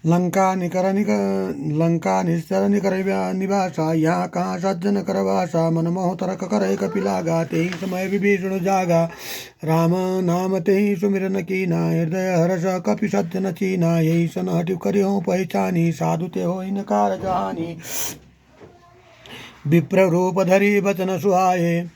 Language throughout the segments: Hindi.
लंका निश्चर निकर निवासा, यहाँ कहाँ सज्जन करवासा, मनमोह तरक करे कपिला गाते समय विभीषण जागा, राम नाम ते सुमिरन कीना, हृदय हर्ष कपि सज्जन चीना, यही सन हटि करियो पहचानी, साधु ते हो इनकार जहानी, विप्र रूप धरि बचन सुहाए,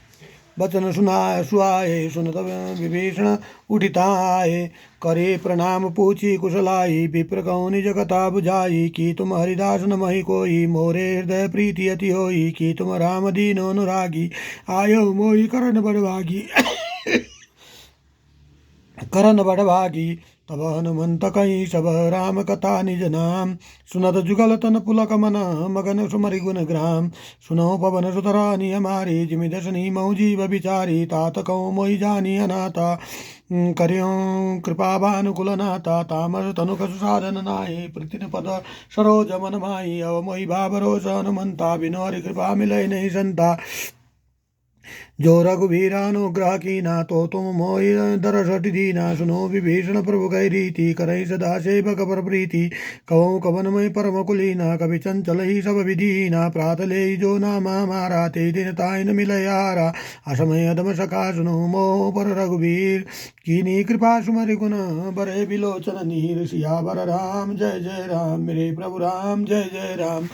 बचन सुहाए, सुनत विभीषण उठिताए, करे प्रणाम पूछी कुशलाई, विप्र कहो निज कथा बुझाई, कि तुम हरिदास न मही कोई, मोरे हृदय प्रीति अति होई, कि तुम राम दीन अनुरागी, आयो मोहि करण बड़भागी करण बड़भागी, तब हनुमंत कहीं सब राम कथा निज नाम, सुनत जुगल तन पुलक मन, मगन सुमरि गुण ग्राम, सुनो पवन सुतरानी हमारी, जिमि दसनी मऊ जीव विचारी, तात कहो मोहि जानी अनाथा, करियो कृपा भानुकुल नाथा, तामस तनु कसु साधन नाहि, प्रतिन पद सरोज मन माही, अव मोहि भावरोष हनुमंता, बिनु हरि कृपा मिलै नहीं संता, जो रघुवीरानुग्रह कीना, तो तुम मोहि दरसठ दीना, सुनो विभीषण प्रभु कई रीति, करई सदा सेवक पर प्रीति, कहो कवन में परम कुलीना, कवि चंचल ही सब विधीना, प्रात ले जो नाम हमारा, ते दिन ताय न मिलय हारा, असमय अदम सका सुनो मोह पर रघुवीर, कीनी कृपा सुमरि गुण बरे बिलोचन नीर, सियावर राम जय जय राम, मेरे प्रभु राम जय जय राम,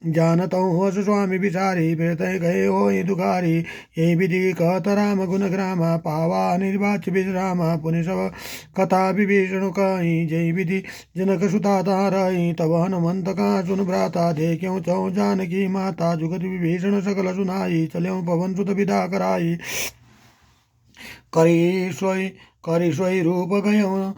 जानत हो स्वामी बिचारी, फिर तय गए हो दुखारी, ये विधि कहत राम गुण ग्रामा, पावा निर्वाच विश्रामा, पुनि सब कथा विभीषण कही, जय विधि जनक सुता तारई, तब हनुमंत का सुन भ्राता, दे क्यों चौ जानकी माता, जुगत विभीषण सकल सुनाई, चल्यों पवन सुत विदा कराई, करी सोई रूप गयो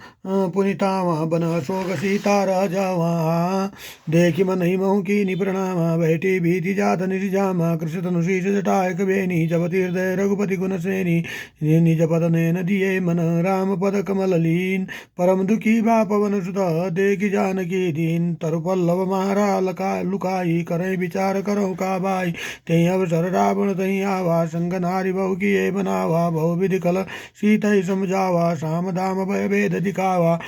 पुनितावा, बन अशोक सीता राजावा, देखि मन ही महु की निप्रणाम, बैठी भीति जात निजामा, कृष्ण धनुषीष जटाय कबेनी, जपति हृदय रघुपति गुण सेनी, निज पद नयन दिए मन, राम पद कमल लीन, परम दुखी बा पवन सुत, देखि जानकी दीन, तरु पल्लव मारा लुकाई, करे विचार करो का बाई, ते अवसर रावण तही आवा, संग नारी बहु किए बनावा, बहु विधि कल सीतै समझावा, साम दाम भय भेद दिखावा,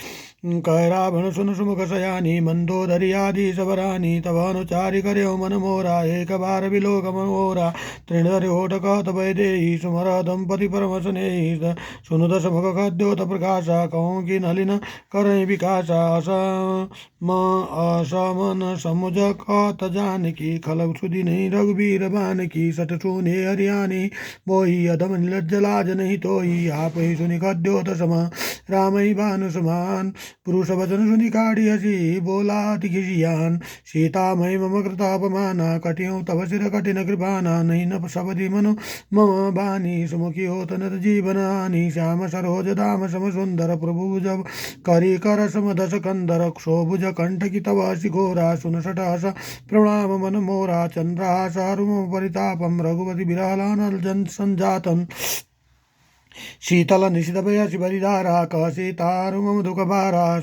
कह रावण सुन सुमुख सयानी, मंदोदरी आदि सबरानी, तब अनुचारि कर्यो मन मोरा, एक बार विलोक मनोरा, तृणधरि ओट कहत भय देहि, सुमर दंपति परम स्नेहि, सुनु दस मुख खद्योत प्रकाशा, कहूँ कि नलिन करहि विकासा, असमन समुझ कहत जानकी, खलग सुधि नहीं रघुबीर बानकी, सठ सुने हरियाणी मोहि, अधम निर्लज्ज लाज नहीं तोहि, आप ही सुनि खद्योत सम, राम ही भानु समान, पुरुष वचन सुनि काढ़ी हसी, बोला अति खिसियान, सीता मई मम कृतापमाना, कटियों तव सिर कठिन कृपाना, नहीं न सबदि मनु मम बानी, सुमुखी होत नत जीवन हानि, श्याम सरोज दाम सम सुंदर, प्रभु जब करी कर सम दस कंदर, क्षोभुज कंठ की तव हसि घोरा, सुन सटास प्रणाम मन मोरा, चंद्रहास हरुम परितापम, रघुपति बिरहलानल जन संजातम, शीतल निशित भयसि बलिधारा, कह सीतारुम दुख भारा,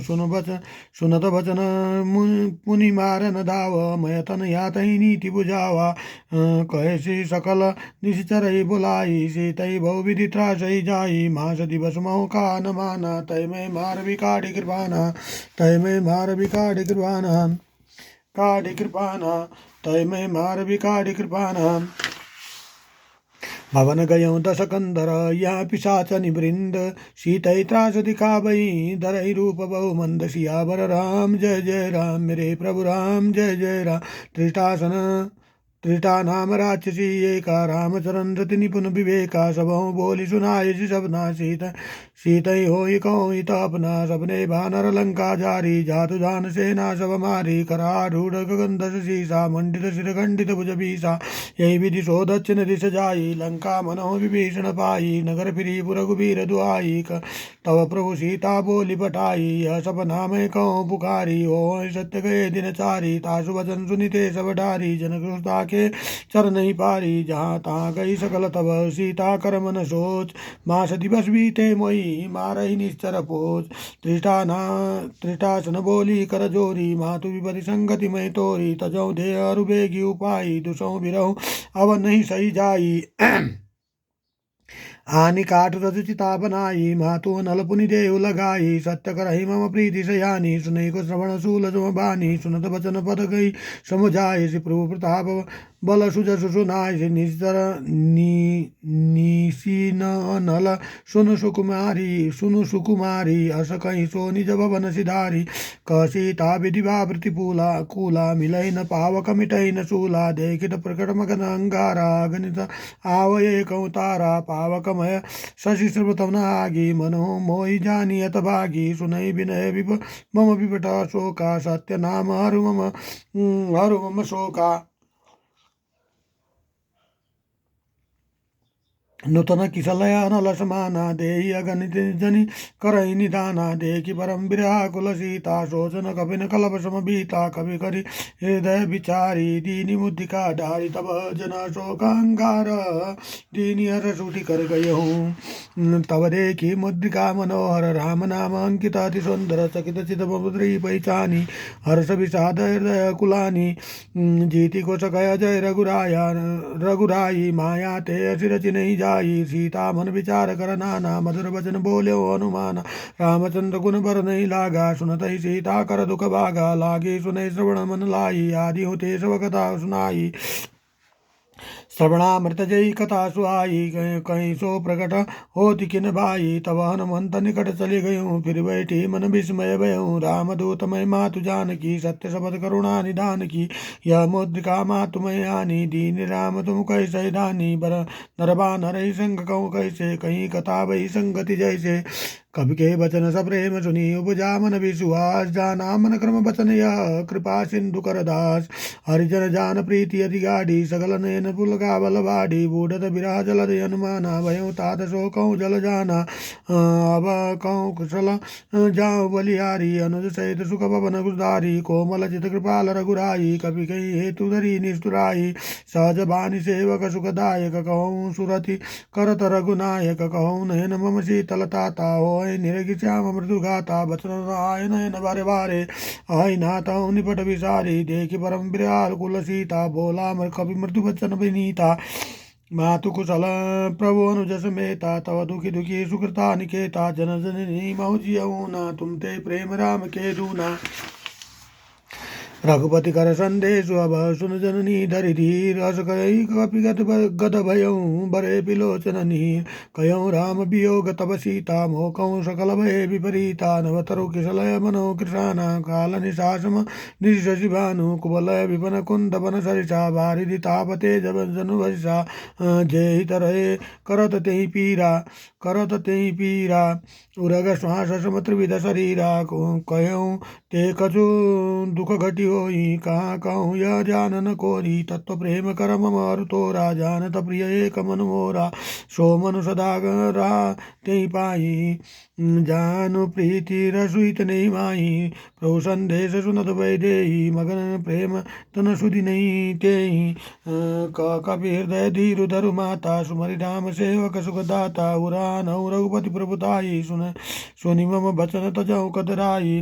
सुनत वचन पुनि मारन धाव, मयतन यात ही नीति बुझावा, कहे श्री सकल निश्चर बुलाई, सीतई बहु विधि त्रासई जाई, मास दिवस मऊ का न माना, तय में मार विकाढ़ि कृपाना, तय में मार विकाढ़ि कृपाना, काढ़ि कृपाना, तय में मार विकाढ़ि कृपाना, भवन गयो दस कंदर, यहाँ पिशाच निवृंद, सीतई त्रास दिखावई, धरई रूप बहु मंद, सियावर राम जय जय राम, मेरे प्रभु राम जय जय राम, त्रिटासन त्रिटा नाम राक्षसी एका, रामचरण रति निपुण विवेका, सबहु बोली सुनाय सपना, सीतई होई कहो हित अपना, सबने बानर लंका जारी, जातु जान सेना सब मारी, करारूढ़ गगन दस शीसा, मंडित सिर खंडित भुज भीसा, यही विधि सो दक्षिण दिश जाई, लंका मनो विभीषण पाई, नगर फिरी रघुबीर दुआई, तव प्रभु सीता बोली पठाई, यह सपना में कहो पुकारी, हो सत्य गए दिन चारी, तासु वचन सुनिते सब डारी, जनक के चर नहीं पारी, जहाँ तहाँ गई सकल तब सीता कर मन सोच, मास दिवस बीते मोई मारही निश्चर पोच, त्रिटासन बोली कर जोरी, मातु विपति संगति में तोरी, तजौ दे अरुबेगी उपाई, दुसौ बिरहु अब नहीं सही जाई, आनि काठ रचिता बनाई मातु नल पुनि देव लगाई सत्य करहि मम प्रीति सयानी सुनई को श्रवण सूल जो बानी सुनत बचन पद गई समुझाय श्री प्रभु प्रताप बल सुजस सुनाय निस्तर निसी नल सुनु सुकुमारी अस कहीं सो निज भवन सिधारी कसीता विधिवा प्रतिपूला कूला मिलई न पावक मिटई न शूला देखित प्रकट मगन अंगारा गणित आवये कौतारा पावकमय शशि सर्वतम आगी मनो मोहि जानियत भागी सुनई विनय मम विपट शोका सत्य नाम हरु मम शोका नूतन किसलय नल समाना देहि अगणित जनि करई निदाना देखि परम विराकुल सीता शोचन कपिन कलप समबीता कवि करि हृदय विचारी दीनि मुद्रिका धारी तब जन शोकांगार दीनि हर सूटी कर गयहूँ तब देखी मुद्रिका मनोहर राम नाम अंकित अति सुंदर चकित चित मुद्री पहचानी हर्ष विषाद हृदय कुलानी जीति को सकय जय रघुराई माया ते असिर चिन्ह जाई सीता मन विचार कर नाना मधुर वचन बोल्यो हनुमान रामचंद्र गुण बर नहीं लागा सुनत ही सीता कर दुख भागा लागे सुनई श्रवण मन लाई आदि होते सब कथा सुनाई श्रवणामृत जयी कथा सुहाई कहीं सो प्रकट होति किन भाई तब हनुमंत निकट चली गयूं फिर बैठी मन विस्मय भयूं राम दूत मैं मातु जानकी सत्य शब्द करुणा निधान की यह मुद्रिका मातु मैं आनी दीन राम तुम कैसे दानी बर नरबान हरहि संग कहूँ कैसे कहीं कथा वही संगति जैसे कवि के वचन सप्रेम सुनी उपजा मन विश्वास जाना मन क्रम वचन यह कृपा सिंधु कर दास हरिजन जान प्रीति अति गाढ़ी सकल नयन पुलका बल बाढ़ी बूढ़त विरह जल हनुमाना भयो तात सो कहूँ जल जाना अब कहूँ कुशल जाऊँ बलिहारी अनुज सहित सुख पवन गुरधारी कोमल चित कृपाल रघुराई कवि कही हेतु धरी निष्ठुराई सहज बानी सेवक सुखदायक कहूँ सुरति करत रघुनायक कहूँ नयन मम शीतलता हो निरगि श्याम मृदु गाता बचन आय नयन बारे बारे आई नाता निपट विसारी देखि परम विराल कुल सीता बोला मर कवि मृदु बचन विनीता मातु कुशल प्रभु अनुज समेता तव दुखी दुखी सुकृता निकेता जन जननी महु जियऊ ना तुम ते प्रेम राम के दूना रघुपति कर संदेश अब सुन जननी धरि धीर हस कई कपि गद भयऊँ बरे पिलोचन नीर कयऊँ राम वियोग तब सीता मोकऊँ सकल भय विपरीता नवतरु किसलय मनो कृषाना काल निशासम निशि भानु कुबलय विपन कुंद बन सरिषा बारिधि तापते जब जनु वरिषा जेहि तरहे करत तेहि पीरा उरग श्वास समत्रिविध शरीरा कयऊँ ते कछु दुख घटी होई कहाँ कहूँ यह जानन कोरी तत्व प्रेम कर मम तोरा जानत प्रिय एक मन मोरा सो मनु सदा ते पाई जानु प्रीति रसुइत नहीं माही प्रभु संदेश सुनत वैदेही मगन प्रेम तन सुधि नहीं तेहि कपि हृदय धीरु धरु माता सुमरि राम सेवक सुखदाता उरान रघुपति प्रभुताई सुनि मम बचन तजऊ कदराई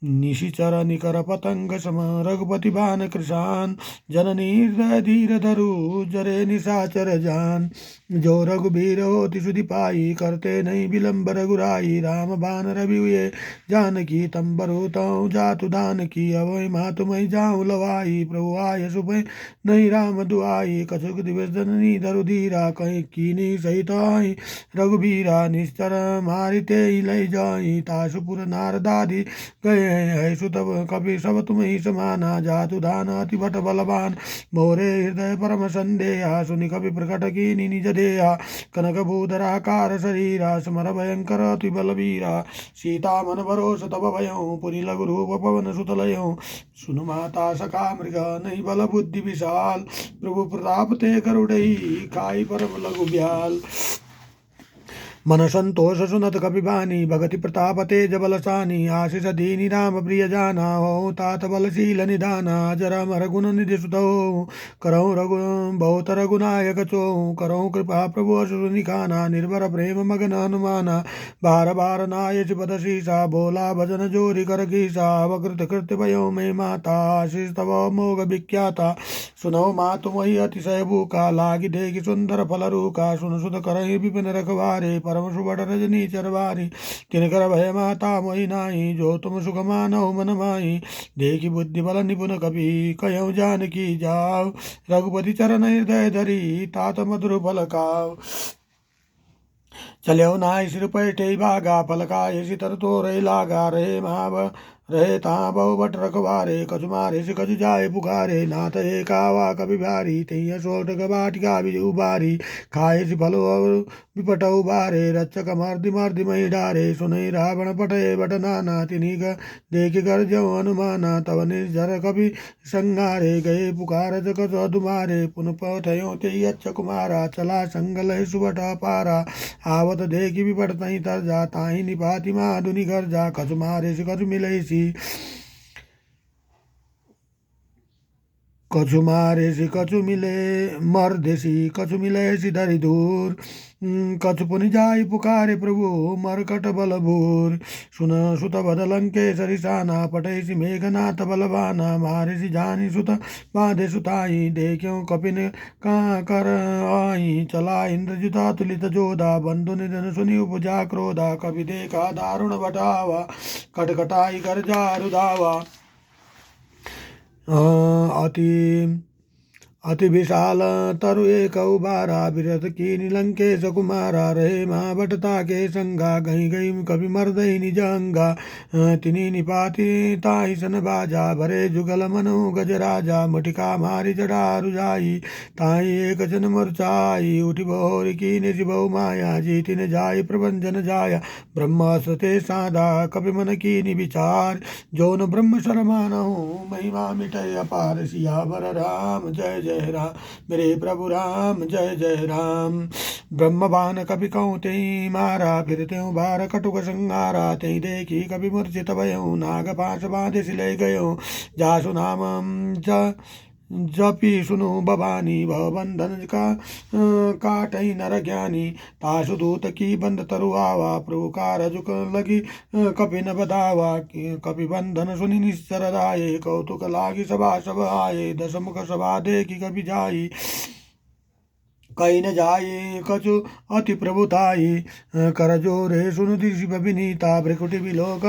निशिचर निकर पतंग सम रघुपति बान कृषान जननी हृदय धीर धरु जरे निशाचर जान जो रघुबीर होति सुधि पाई करते नहीं विलंब रघुराई राम बान रवि हुए जानकी तंबरु तऊ जातु दान की अवय मातु मई जाऊँ लवाई प्रभु आय सुबह नहीं राम दुआई कछुक दिवस जननी धरु धीरा कहीं कीनी सहित आई रघुबीरा निश्चर मारिते ही लय जाई तासुपुर नारदादि गए है सुतब कपि सब तुम ही समाना जातु दान अति भट बलवान मोरे हृदय परम संदेहा सुनि कपि प्रकट की निज देहा कनक भूधराकार शरीरा स्मर भयंकर अति बलवीरा सीता मन भरोस तब भयऊँ पुनि लघु रूप पवन सुतलयऊँ सुनु माता सका मृग नहीं बल बुद्धि विशाल प्रभु प्रताप ते करुड़ई खाई परम लघु ब्याल मन संतोष सुनत कपि बानी भगति प्रताप तेज बलसानी आशीष दीनी राम प्रिय जाना हो तात बलशील निदाना जरम रघुन निधि सुतो करहु रघु बहुत रघुनायक चो करहु कृपा प्रभु असुर निखाना निर्भर प्रेम मगन हनुमाना बार बार नाय पद शीसा बोला भजन जोरी कर गीसा वकृत कृत भयो में माता आशीष तव मोग विख्याता सुनो मातु मही अतिशय भूखा लागी देगी सुंदर फल रूखा सुन सुत करहि विपिन रखवारे परम सुबड़ रजनी चरवारी तिनकर भय माता मोहि नाही जो तुम सुख मानव मन माही देखी बुद्धि बल निपुण कपि कयऊ जानकी जाओ रघुपति चरण हृदय धरी तात मधुर फल खाओ चल्यो नाय सिर पैठे भागा पलकाय सितर तो रे लागा रे माव रहे ता बहु बट रखवारे कछु मारे से कछु जाए पुकारे नाथ एकावा कभी भारी तैया सोट बाटिका भी उबारी खाए से फलो विपट उबारे रक्षक मर्दि मही डारे सुनई रावण पटे बट नाना तिनी देख कर जो हनुमाना तव निर्जर कभी संगारे गए पुकार कछु दुमारे पुन पथयो ते अच्छा कुमारा चला संगल सुबट पारा आवत देखी विपट तही तर जा ताही निपाति माधुनि घर जा कछु मारे से कछु मिले कछु मारे सी कछु मिले मरदेसी कछु मिले सी धरि दूर कछु पुनि जाई पुकारे प्रभु मरकट बल भूर सुन सुत बदलंके सरिसाना पटैसी मेघनाथ बलवाना मारे सी जानी सुत बाधे सुताई देखियो कपिन कहाँ कर आई चला इंद्रजिता तुलित जोधा बंधु निधन सुनि उपजा क्रोधा कवि देखा दारुण बटावा कटकटाई कर जा रुदावा अति अति विशाल तरु एक उबारा विरत की निलंकेश कुमारा रहे माँ बटता के संगा गई गई कभी मर्दई निजंगा तिनी निपाति ताहि सन बाजा भरे जुगल मनु गज राजा मटिका मारी जड़ा रुजाई ताहि एक जन मुरचाई उठी बहोरी की निज बहु माया जीति न जाय प्रबंजन जाया ब्रह्मस्ते साधा कपि मन की निविचार जो न ब्रह्म शरमानहु महिमा मिटय अपार सियावर राम जय जय राम मेरे प्रभु राम जय जय राम ब्रह्मबान कभी कहते मारा फिर त्यों बार कटुक संगारा ते देखी कभी मूर्छित भयऊ नाग पाश बांधे सिले गयो जासु नाम जपी सुनु भवानी भव बंधन का काटई नर ज्ञानी तासु दूत की बंद तरु आवा प्रभु का रजुक लगी कपि न बदावा कपि बंधन सुनि निश्चर राये कौतुक लागी सभा सब आये दशमुख सभा देखी कपि जाई कई न जाये कछु अति प्रभुताई कर जोरे सुनु दिशि विनीता भ्रिकुटि विलोक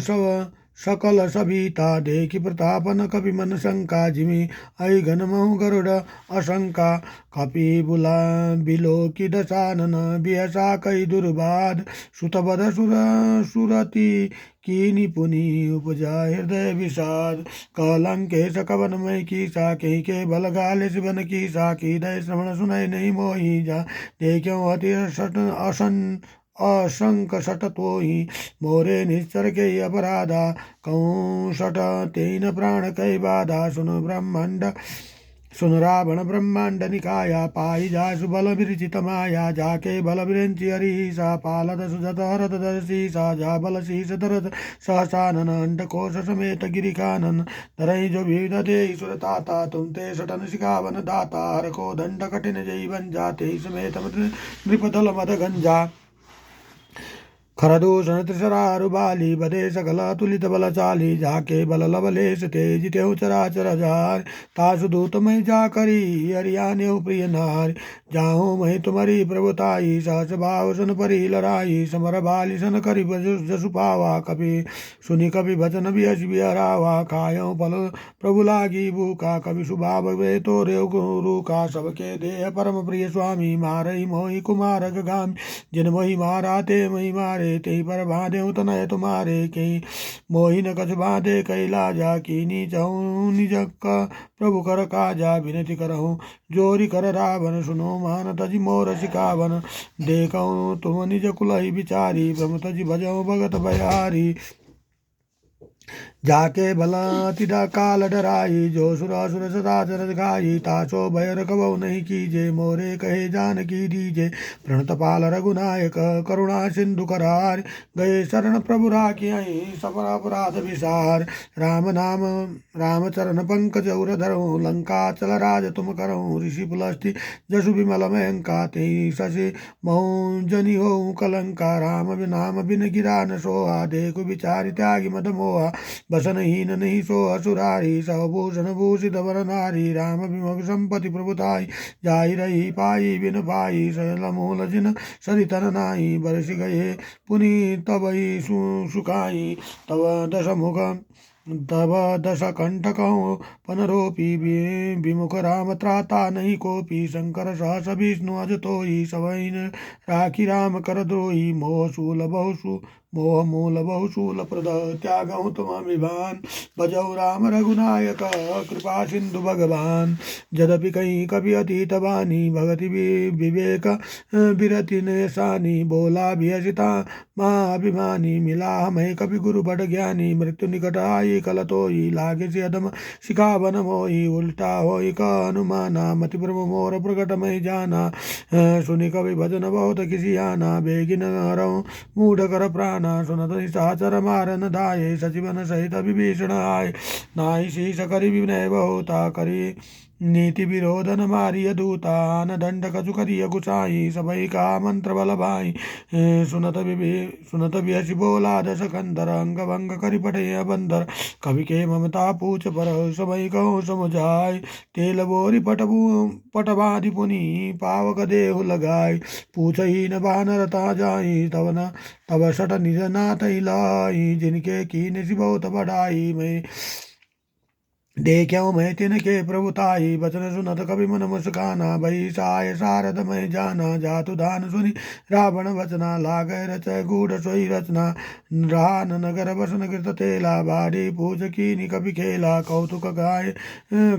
सब सकल सभीता देखि प्रतापन कपि मन शंका जिमि ऐ घन महु गरुड़ अशंका कपि बुला बिलोकि दशानन बिहसा कई दुर्बाद सुतबद सुरति कीनि पुनि उपजा हृदय विषाद कलंके सकवन मय की सा कहीं के बल गाले शिवन की सा की दय श्रवण सुनय नहीं मोही जा देखो अति असंक सट तो ही मोरे निश्चर के अपराधा कहूँ सट तेन प्राण कई बाधा सुन रावण ब्रह्मांड निकाया पाई जासु बल विरचित माया जाके बल विरंचि हरीसा पालद सुजत हरत दर्शी सा जा बल शीस धरत सहसानन अंडकोश समेत गिरिकानन धरई जो विविध दे ईश्वर ताता तुम ते सटन सिखावन दाता हर को दंड कठिन जीवन जाते समेत नृपदल मद गंजा खरदूषण त्रिशरारु बाली बदे सकल तुलित बल चाली जाके बल लवलेश तेज तेहु चराचर जार तासु दूत मई जा करी हरियाने प्रिय नार जाहू मही तुम्हारी प्रभुताई सहस भाव सन परी लड़ाई समर बाली सन करी जसु पावा कभी सुनी कभी भजन भी हस भी हरावा खायो फल प्रभु लागी भूखा कभी सुभाव वे तो रेव गुरु का सबके देह परम प्रिय स्वामी मारई मोहि कुमार गामी जिन मोहि मारा ते मही मारे ते पर बांधे तनय तुम्हारे कई मोहि न कछ बांधे कैला जा कीनी चहु निज प्रभु कर काजा विनति करहु जोरी कर रावण सुनो मान तजि मोर सिकावन देखऊँ तुम निज कुलहि विचारी ब्रह्म तजि भजऊ भगत बयारी जाके भला तिदा काल डराई, जो सुर असुर सदा जरद गाई, तासो भयर कबौ नहीं कीजे, मोरे कहे जानकी दीजे। प्रणत पाल रघुनायक करुणा सिंधु करार, गए शरण प्रभु राखियहि सफल अपराध विसार। राम नाम राम चरण पंकज उर धरऊँ, लंका चल राज तुम करऊँ। ऋषि पुलस्ति जसु विमल मयंका, तेहि शशि महु जनि होऊँ कलंका। राम नाम बिन गिरा न सोहा, देखु विचारि त्यागी मद मोहा। बसनहीन नहीं सो असुरारी, सहभूषण भूषित वर नारी। राम विमग संपत्ति प्रभुताई, जाहि रही पाई बिन पाई। सयल मूल जिन सरितन नाई, बरसि गए पुनि तबहि सुखाई। तब दश कंटकौ पनरोपी, विमुख राम त्राता नहीं कोपी। शंकर सहस विष्णु अज तोई, सवैन राखी राम कर द्रोही। मोह मूल बहुशूल प्रद, त्यागहु तुम अभिमान। भजौ राम रघुनायक, कृपा सिंधु भगवान। यद्यपि कहीं कभी अतीत बानी, भगति विवेक बिरति नेसानी। बोला भी असिता माँ अभिमानी, मिला हमें कभी गुरु बड़ ज्ञानी। मृत्यु निकट आई कल तोई, लागे से अदम शिखावन मोही। उल्टा होई का अनुमाना, मति ब्रह्म मोर प्रकट में जाना। सुनि कवि भजन बहुत किसी आना, बेगिन हरऊँ मूढ़ कर प्राणा। सुनत निशाचर मारन धाये, सचिवन सहित विभीषण आए। नाहि शीस करि विनय बहुता, करि नीति विरोधन मारिय दूता। न दंड कछु करिय गुसाई, सबई का मंत्र बल भाई। सुनत बिहसि बोला दस कंदर, अंग भंग करि पटय बंदर। कवि के ममता पूछ पर, सबई कहूँ समुझाय। तेल बोरी पट बाँधि पुनि, पावक देहु लगाय। पूछही न बानर ता जाई, तब सट निज नाथ लाई। जिनके कीन बहुत बढ़ाई, मैं देखियो मैं तिनके प्रभुताई। बचन सुनत कवि मन मुस्काना, भई साय सारद मैं जाना। जातु दान सुनि रावण वचना, लागै रचय गूढ़ सोई रचना। रान नगर बसन कृत तेला, बाड़ी पूज कीनि कवि खेला। कौतुक गाय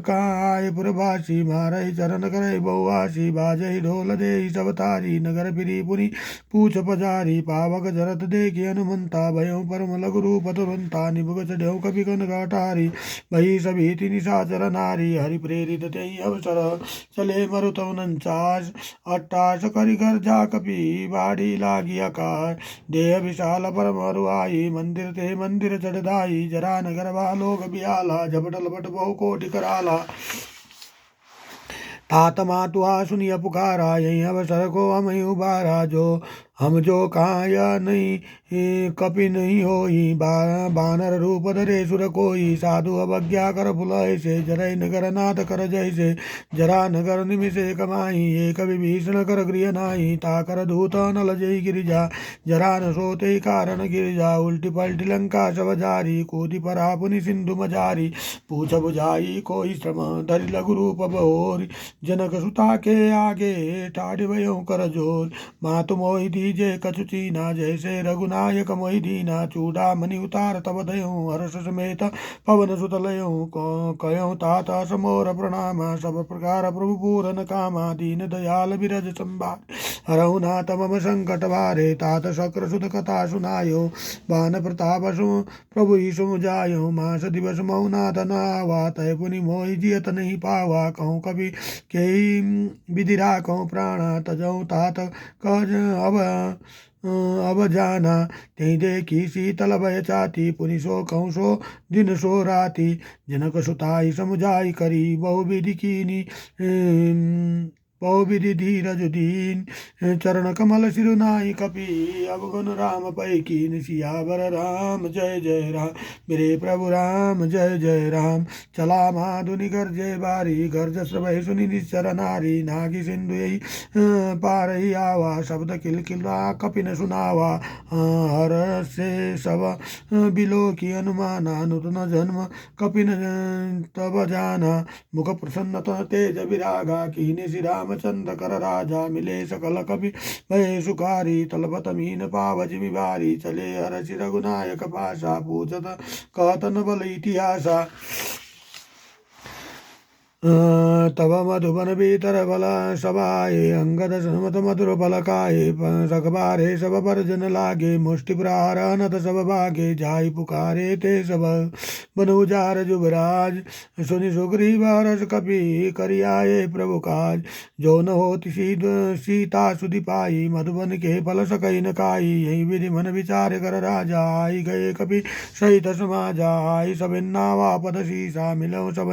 काय पुरवासी, मारई चरण करई बहुवासी। बाजई ढोल देहि सब तारी, नगर फिरी पुनि पूछ पजारी। पावक जरत देखि हनुमंता, भयउ परम लघु रूप तुरंता। निबुक चढ़ऊ कवि कन घाटारी, भई सभी निशाचर नारी। हरि प्रेरित तेहि अवसर, चले मरुतौ नंचास। अट्टास करि घर जा कपि, बाड़ी लागी आकार। देह विशाल परम अरुआई, मंदिर ते मंदिर चढ़दाई। जरा नगर बालोक बियाला, झपट लपट बहु कोटि कराला। तात मातुआ सुनिय पुकारा, यही अवसर को हम उबारा। जो काया नहीं कपि नहीं होई, बानर रूप धरे सुर कोई। साधु अवज्ञा कर भुलय से, जरय नगर नाथ कर जैसे। जरा नगर निमिषे कमाई, एक विभीषण कर गृह नाई। ताकर दूत नल जय गिरिजा, जरा न सोते कारण गिरिजा। उल्टी पलटी लंका सब जारी, कूदी परा पुनि सिंधु मजारी। पूछ बुझाई कोई श्रम, धरि लघु रूप बहोरी। जनक सुता के आगे, ठाढ़ भयउ कर जोर। मातु मोहि दीजे कछु चीना, जैसे रघुनायक मोहि दीना। चूड़ा मणि उतार तब दयऊँ, हर्ष समेत पवन सुत लयऊँ। कयऊँ तात समोर प्रणाम, सब प्रकार प्रभु पूरन कामा। दीन दयाल बिरज संभार, हरहु नाथ मम संकट भारे। तात शक्र सुत कथा सुनायो, बान प्रताप प्रभु ईसु जायो। मास दिवस महु नाथ नावा, तय पुनि मोहि जियत नहीं पावा। कहूँ कवि के विधि राखऊँ प्राणा, तजऊँ तात कज अब जाना। तेहि देखी शीतल भय चाती, पुनि सो कहूँ सो दिन सो राती। जनक सुताई समुझाई करी, बहु विधि कीनी बहु विधि धीरज दीन। चरण कमल सिरुनाई कपि, अब गुण राम पै कीन। सियावर राम जय जय राम, मेरे प्रभु राम जय जय राम। चला माधुनि गर्जे बारी, गर्ज श्रवै सुनि निश्चर नारी। नागी सिंधु यही पार ही आवा, शब्द किलकिला कपि न सुनावा। हर से सब बिलो की अनुमाना, नूतन जन्म कपि न तब जाना। मुख प्रसन्न तेज विरागा, कीने श्री रामचंद्र कर राजा। मिले सकल कपि भय सुखारी, तलपत मीन पाव जिमि भारी। चले हरषि रघुनायक पासा, पूछत कहत न बल इतिहासा। तव मधुबन भीतर बल सभाए अंगद समत मधुर बल खाए सकबारे सब पर जन लागे मुष्टि प्रहार अनत सब भागे जाई पुकारे ते सब बनुजार जुबराज सुनि सुग्रीव हरष कपि करियाए प्रभु काज जो न होति सीता सुधि पाई मधुबन के फल सकई न खाई यही विधि मन विचार कर राजा आई गए कपि सहित समाजा आई सब नावा पद सीसा मिलो सब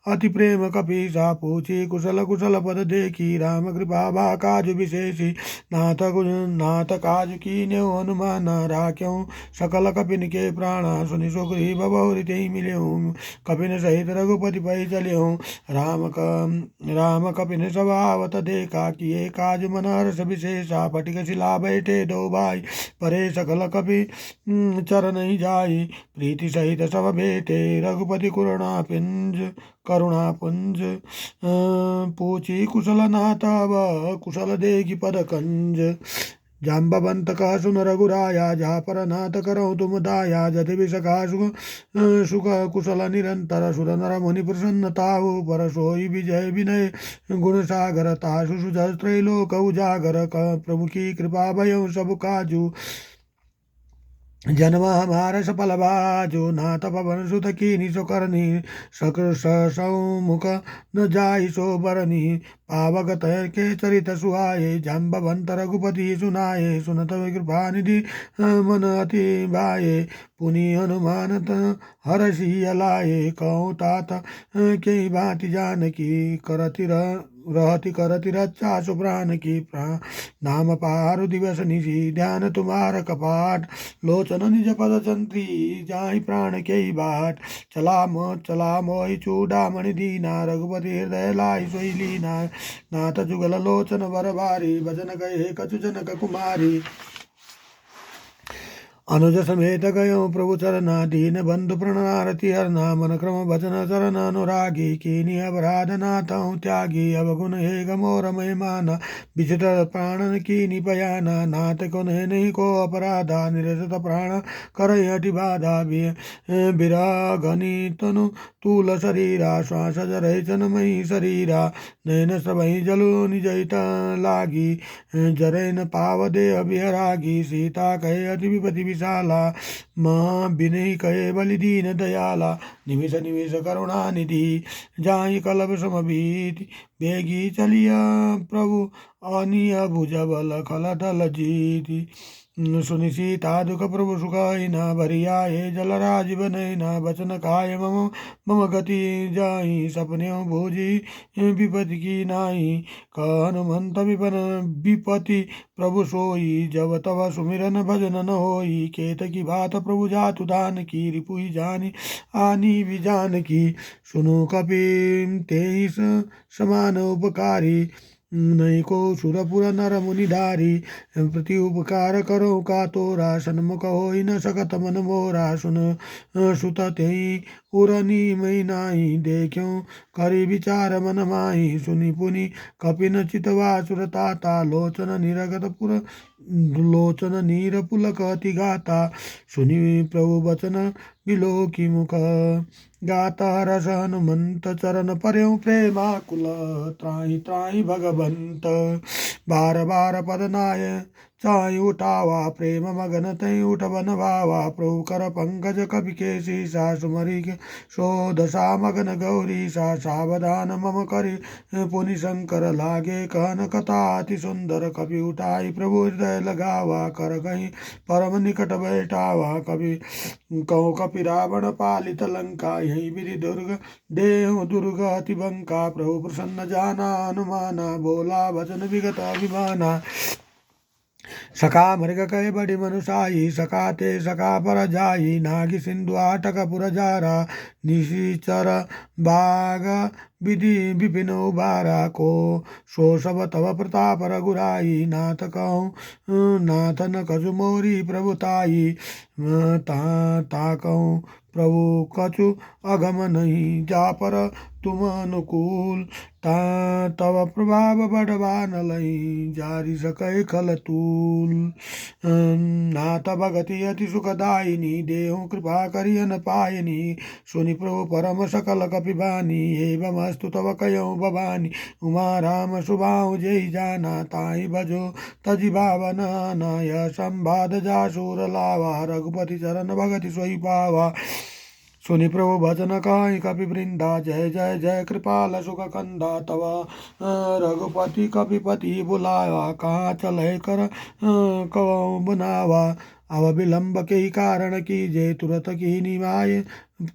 अति प्रेम कपीसा पूछी कुशल कुशल पद देखी राम कृपा बा काज विशेषी नाथ काज की न्यो हनुमान राख्यों सकल कपिन के प्राणा सुनि सुग्रीव बहुरी ते मिल्यों कपिन सहित रघुपति पै चल्यों राम कपिन स्वभावत देखा किए काज मन हर्ष विशेषा फटिक शिला बैठे दो भाई परे सकल कपि चरण ही जाई प्रीति सहित सब बेटे रघुपति करुणा पुंज पूछी कुशल नाथ कुशल देगी पद कंज जाम्बवंत का सुन रघुराया जा पर नाथ करो तुम दाया जति विषका सुख कुशल निरंतर सुर नर मुनि प्रसन्नताओ पर सोई विजय विनय गुण सागर तासु सुजस त्रैलोक उजागर प्रभु की कृपा भयो सब काजू जन्म हमार सफल बाजो नाथ पवन सुत की निशो करनी सकर सौमुख न जाई सो बरनी पावगत के चरित सुहाये जम्बवंत रघुपति सुनाये सुनत कृपा निधि मन अति भाये पुनि हनुमान हरषि अलाये कहूँ तात के भांति जानकी करति रहति करति रक्षा सुप्राण की नाम पारु दिवस निशि ध्यान तुम्हार कपाट लोचन निज पद चंद्री जाहि प्राण के बाट चला मोहि चूड़ामणि दीना रघुपति हृदय लाई सोई लीना नाथ जुगल लोचन वर भारी भजन कहे कछु जनक कुमारी अनुज समेत गयो प्रभु चरना दीन बंधु प्रणनारति हरना मन क्रम भजन चरण अनुरागी कीनी अपराध नाथं त्यागी अवगुण हे गमोर महिमान विचित्र प्राणन कीनी पयाना नाथ को नहीं को अपराधा निरसत प्राण कर हटि बाधा विरागनी तनु तूल शरीरा श्वास जरय जनमयी शरीरा नैन सबहि जलु निजहित लागी जरय न पाव देह विहरागी सीता कहे अति विपति विशाला माँ बिनय कहे बलि दीन दयाला निमिष निमिष करुणा निधि जाहि कलप समभीति बेगी चलिया प्रभु अनिय भुज बल खल टल जीति सुनि सीता दुख प्रभु सुखाय न भरियाए जल राजीव न बचन काय मम गति जाई सपने भोजी विपति की नाई हनुमंत विपति प्रभु सोई जब तब सुमिरन भजन न होई केत की बात प्रभु जातु दान की रिपुई जानी आनी भी जान की सुनो कपि तेई समान उपकारी नहीं को सुरपुर नर मुनिधारी प्रति उपकार करो का तोरा सन्मुख हो न सकत मन मोरा सुन सुत तेई उरनी मई नाही देखो करी विचार मन माही सुनि पुनि कपिन चितवा सुरताता लोचन निरगत पुर लोचन नीर पुलक अति गाता सुनि प्रभु वचन बिलो की मुख गाता रस हनुमंत चरण पर्यो प्रेमाकुल त्राहि त्राहि भगवंत बार बार पद नाय चाहि उठावा प्रेम मगन तय उठ बन भावा प्रभु कर पंकज कपि के शीसा सुमरि शोधसा मगन गौरी सा सावधान मम करि पुनि शंकर लागे कहन कथा अति सुंदर कपि उठाई प्रभु हृदय लगावा कर कहीं परम निकट बैठावा कवि कहो कपि रावण पालित लंका यही विधि दुर्ग देह दुर्ग अति बंका प्रभु प्रसन्न जाना हनुमाना बोला वचन विगत अभिमाना सखा मृग कहे बड़ी मनुषाई सखा ते सखा पर जाई नागी सिंधु आटक पुर जारा निशिचर बाग विधि विपिन उबारा को सो सब तव प्रताप रघुराई नाथ कहूँ नाथ न कछु मोरी प्रभुताई ता कहूँ प्रभु कछु अगम नहीं जा पर तुम अनुकूल तव प्रभाव बढवा नलै जारी सकै खल तूल नाथ भगति अति सुखदायिनी देहु कृपा करियन पायनी सुनि प्रभु परम सकल कपिबानी एवमस्तु तव कयौ भवानी उमा राम सुभाउ जय जाना ताहि भजो तजि भावना नय संवाद जासुर लावा रघुपति चरण भगति सोई पावा सुनि प्रभु भजन काई कपि वृंदा जय जय जय कृपाल सुख कंदा तव रघुपति कपिपति बुलावा कहाँ चले कर कवौ बनावा अव विलंब के कारण की जय तुरत की निमाय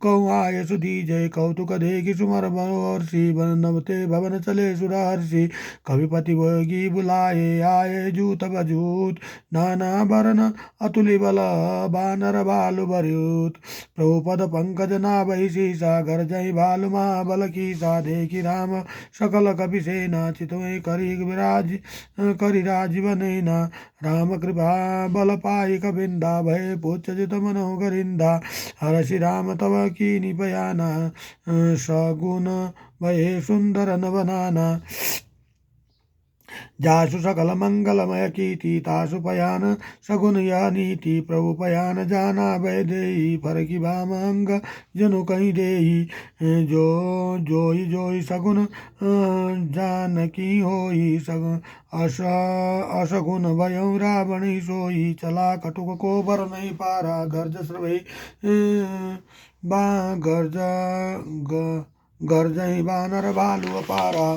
कौ आय सुधी जय कौतुक देखि सुमर वर्षि नवते भवन चले सुरहर्षि कविपति भोगी बुलाए आए जूत बजूत नाना वरण अतुलि बल बानर भालु बरयूत प्रभु पद पंकज नाभि शीसा घर जय भालु महाबल की सा देखि राम सकल कपि सेना चितुए करि विराज करि राजीव नैना राम कृपा बल पाई कबिंदा भय पुच्छ जित मनो गरिंदा हरषि राम तव की निपयाना सगुण भये सुंदर नवनाना जासु सकल मंगलमय कीर्ति तासु पयान सगुन या नीति प्रभु पयान जाना भय देई फरकी भाम अंग जनु कहीं देई जो जोई जोई सगुन जानकी होई सगुन असगुन भयं रावण सोई चला कटुक को बर नहीं पारा गर्ज श्रवै बा गर्जहि बानर भालु अपारा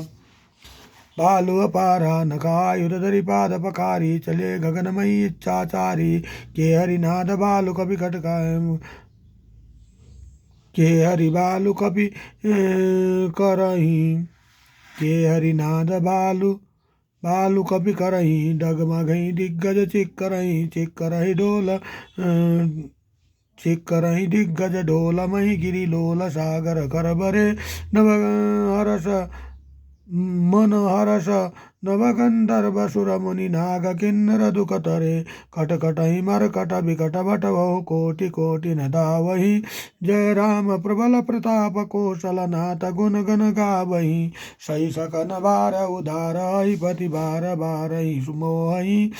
भालु अपारा नखायुध धरि पाद पकारी चले गगनमयी इच्छाचारी के हरिनाद भालु कपि खटका के हरि भालु कपि करही के हरिनाद भालु कपि करही डगमगहि दिग्गज चिक्करहि डोल चिक्करहि दिग्गज ढोलमहि गिरिलोल सागर करबरे नव हरस मन हरस नवगंधर्व सुर मुनि नाग किन्नर दुखतरे खटखटहि मरकट विकट भट बहु कोटि कोटि न धावहि जय राम प्रबल प्रताप कौशल नाथ गुण गण गावहि सही सकन बार उदारहि पति बार बारहि सुमोहि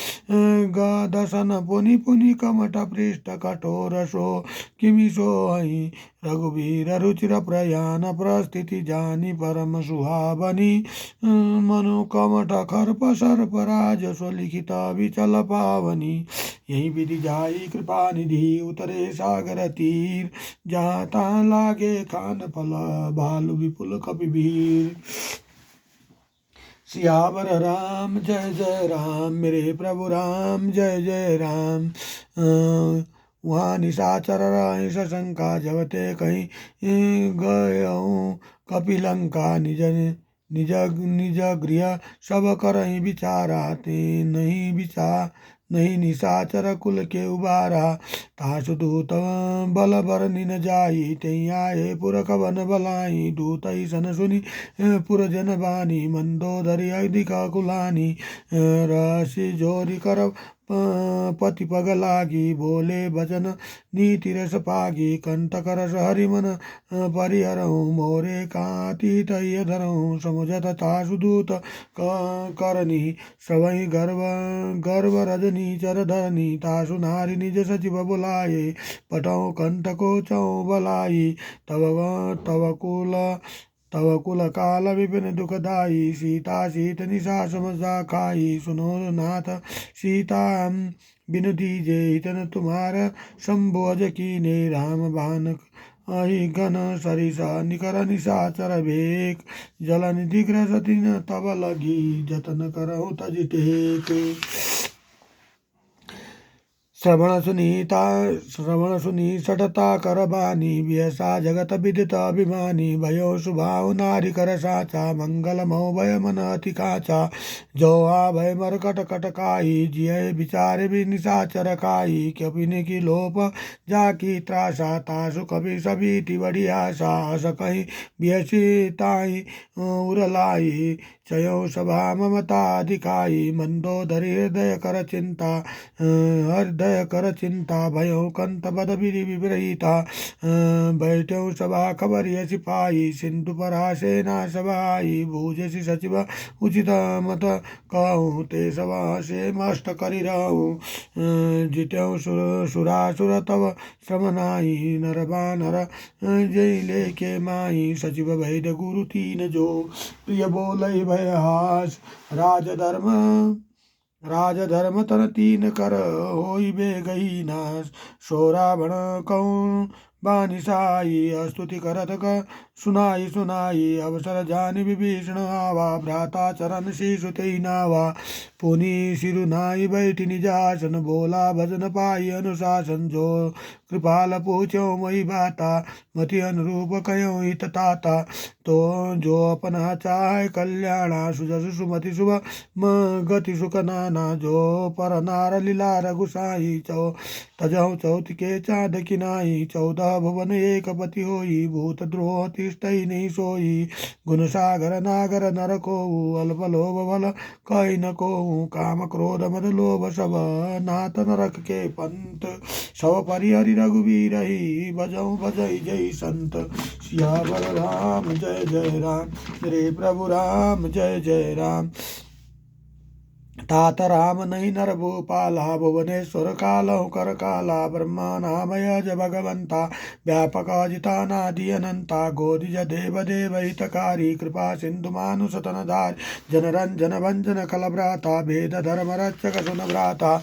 गदसन पुनि पुनि कमठ पृष्ठ कठोर सो किमि सोहि रघुवीर रुचिर प्रयाण प्रस्थिति जानी परम सुहावनी मनु कमठ खर्प सर्प राज लिखित विचल पावनी यही विधि जाई कृपा निधि उतरे सागर तीर जहाँ तहाँ लागे खान फल भालु विपुल कपिवीर सियावर राम जय जय राम मेरे प्रभु राम जय जय राम वहाँ निशाचर शंका जबते कहीं गयऊँ कपिलंका निज निज निज गृह सब करहि विचारा ते नहीं निशाचर कुल के उबारा तासु दूत बल बर निन जाई तई आए पुर कवन बलाई दूत सन सुनि पुर जन बानी मंदोदरी अधिक कुलानी रसी जोरी कर पति पग लागी बोले भजन नीति रस पागी कंटक रस हरिमन परिहरऊँ मोरे कांति तय धरऊँ समुझत तासु दूत करनी सवई गर्व रजनी चर धरनी तासु नारी निज सचिव बुलाए पटौ कंटको चौ बलाई तव कुल काल विपिन दुखदाई सीता शीत निशा समझा खाई सुनो नाथ सीता बिनु दीजे हितन तुम्हारा संभोज कीने राम बान अहि घन सरिसा निकर निशाचर भेक जलन दिग्र सतिन तब लगी जतन करहु तज टेक श्रवण सुनी सटता कर बानी व्यसा जगत विदित अभिमानी भयो सुभाव नारी कर साचा मंगल मो भय मन अति काचा जो आ भय मर कट कटकाई जिय विचार भी निशाचर काई कपिने की लोप जाकी त्रासा तासु कभी सभी बड़ी आशा अस कहीं बियसी ताई उरलाई चयो सभा ममता दिखाई मंदोदरी हृदय कर चिंता हृदय भय कर चिंता भयो कंत बद विपरीता बैठ्यो सभा खबर सिपाही सिंधु परा सेना सभाई भूजसी सचिव उचित मत कहूँ ते सभा से मस्त करि रहूँ जित्यौ सुरासुर तव श्रम नाई नर बानर जय लेके माई सचिव वैद गुरु तीन जो प्रिय बोलै भय हास राजधर्म तन तीन कर होई बे गई नाश सो रावण कौन बानिसाई स्तुति करत क सुनाई अवसर जानि विभीषण आवा भ्राता चरण शीशु तेई नावा पुनि सिरुनाई बैठी निजासन बोला भजन पाई अनुशासन जो कृपाल पूछो मई बाता मति अनुरूप कयो हित ताता तो जो अपना चाहे कल्याणा सुजस सुमति शुभ गति सुख नाना जो पर नार लीला रघुसाई चौ तजहु चौथिके चाँद किनाई 14 भुवन एक पति होई भूत द्रोह तिष्ठई नहीं सोई गुण सागर नागर नर को अल्प लोभ बल कई न को काम क्रोध मद लोभ सब नाथ नरक के पंत सब परिहरि रघुवीर ही भजऊ भजई जय संत सियावर राम जय जय राम रे प्रभु राम जय जय राम तात राम नहीं नर भूपाला भुवनेश्वर कालौ कर काला ब्रह्मा नामय ज भगवंता व्यापक अजितानादि अनंता गोदिज देव देव हितकारी कृपा सिंधु मानुष तनधार जनरंजन भंजन कलभ्राता भेद धर्म रक्षक सुन भ्राता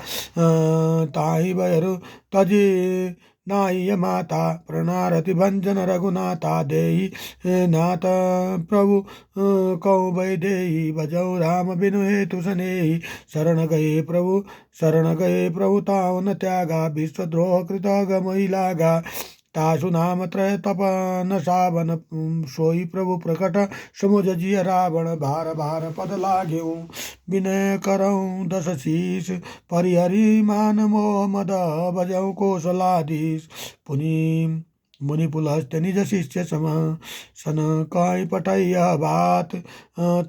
ताहि भयरु तजी नाय माता प्रणारति भंजन रघुनाथा देहि नाथ प्रभु कौ भय देहि भजौ राम बिनु हेतु सनेहि शरण गए प्रभु ताऊ न त्यागा विश्वद्रोह कृत गमई लागा तासु नाम त्रय तप न सावन सोई प्रभु प्रकट समुझ जिय रावण भार भार पद लाग्यू विनय करऊँ दस शीस परिहरि मान मोह मद भजऊ कौशलाधीश पुनि मुनि पुलस्त निज शिष्य सम सन कई पटैया बात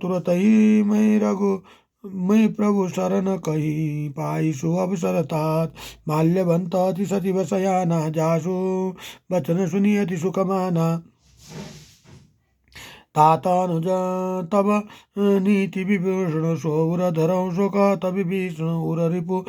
तुरत ही मैं प्रभु शरण कही पाई सु अवसर तात माल्यवंत अति सचिव सयाना जासु बचन सुनियति सुखमाना तातानुज तब नीति विभीषण सौर धरौ शोक तब भीषण उर रिपु